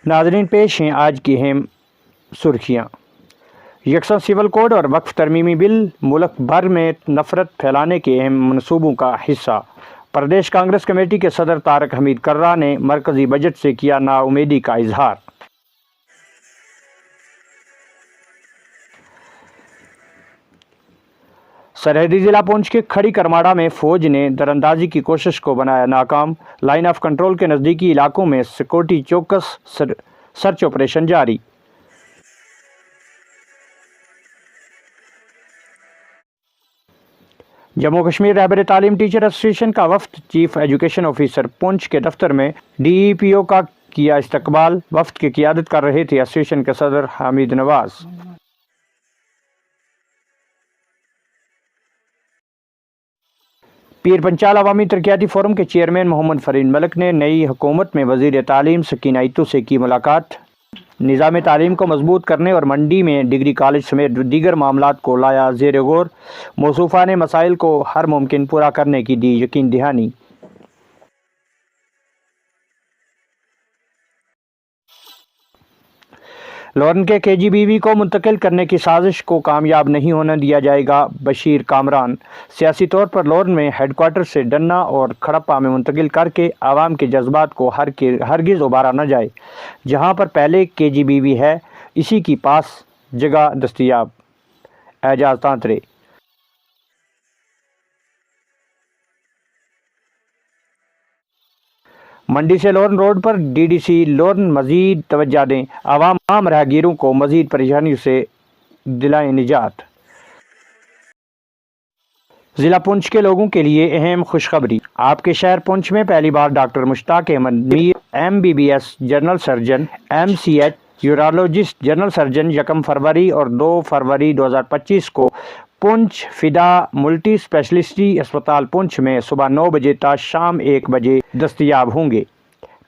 ناظرین پیش ہیں آج کی اہم سرخیاں۔ یکساں سول کوڈ اور وقف ترمیمی بل ملک بھر میں نفرت پھیلانے کے اہم منصوبوں کا حصہ۔ پردیش کانگریس کمیٹی کے صدر طارق حمید کرہ نے مرکزی بجٹ سے کیا نا امیدی کا اظہار۔ سرحدی ضلع پونچھ کے کھڑی کرماڑا میں فوج نے دراندازی کی کوشش کو بنایا ناکام۔ لائن آف کنٹرول کے نزدیکی علاقوں میں سیکورٹی چوکس سرچ آپریشن جاری۔ جموں کشمیر رہبر تعلیم ٹیچر ایسوسی ایشن کا وفد چیف ایجوکیشن آفیسر پونچھ کے دفتر میں ڈی ای پی او کا کیا استقبال۔ وفد کی قیادت کر رہے تھے ایسوسی ایشن کے صدر حمید نواز۔ پیر پنچال عوامی ترقیاتی فورم کے چیئرمین محمد فرید ملک نے نئی حکومت میں وزیر تعلیم سکینہ ایتو سے کی ملاقات۔ نظام تعلیم کو مضبوط کرنے اور منڈی میں ڈگری کالج سمیت دیگر معاملات کو لایا زیر غور۔ موصوفہ نے مسائل کو ہر ممکن پورا کرنے کی دی یقین دہانی۔ لورن کے کے جی بی وی کو منتقل کرنے کی سازش کو کامیاب نہیں ہونے دیا جائے گا، بشیر کامران۔ سیاسی طور پر لورن میں ہیڈ کوارٹر سے ڈنہ اور کھڑپہ میں منتقل کر کے عوام کے جذبات کو ہرگز ابھارا نہ جائے۔ جہاں پر پہلے کے جی بی وی ہے اسی کی پاس جگہ دستیاب۔ اعجاز تانترے۔ منڈی سے لورن روڈ پر ڈی ڈی سی لورن مزید توجہ دیں، عام راہگیروں کو مزید پریشانیوں سے دلائیں نجات۔ ضلع پونچھ کے لوگوں کے لیے اہم خوشخبری۔ آپ کے شہر پونچھ میں پہلی بار doctor Mushtaq Ahmed Mir MBBS general surgeon, MCH urologist general surgeon 1 فروری اور 2 فروری 2025 کو پونچھ فدا ملٹی اسپیشلٹی اسپتال پونچھ میں صبح 9 بجے تا شام 1 بجے دستیاب ہوں گے۔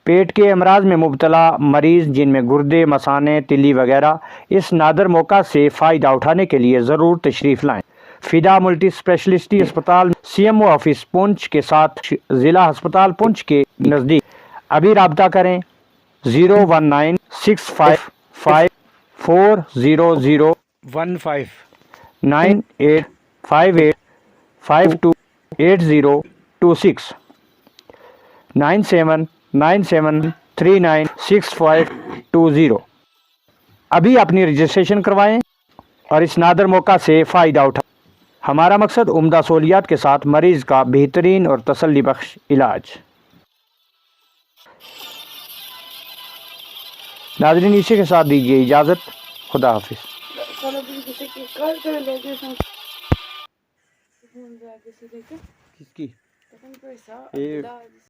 پیٹ کے امراض میں مبتلا مریض جن میں گردے، مثانے، تلی وغیرہ اس نادر موقع سے فائدہ اٹھانے کے لیے ضرور تشریف لائیں۔ فدا ملٹی اسپیشلٹی اسپتال CMO آفس پونچھ کے ساتھ ضلع ہسپتال پونچھ کے نزدیک۔ ابھی رابطہ کریں 01965540015 9858528026 9797396520۔ ابھی اپنی رجسٹریشن کروائیں اور اس نادر موقع سے فائدہ اٹھائیں۔ ہمارا مقصد عمدہ سہولیات کے ساتھ مریض کا بہترین اور تسلی بخش علاج۔ ناظرین اسی کے ساتھ دیجیے اجازت، خدا حافظ۔ کس کی؟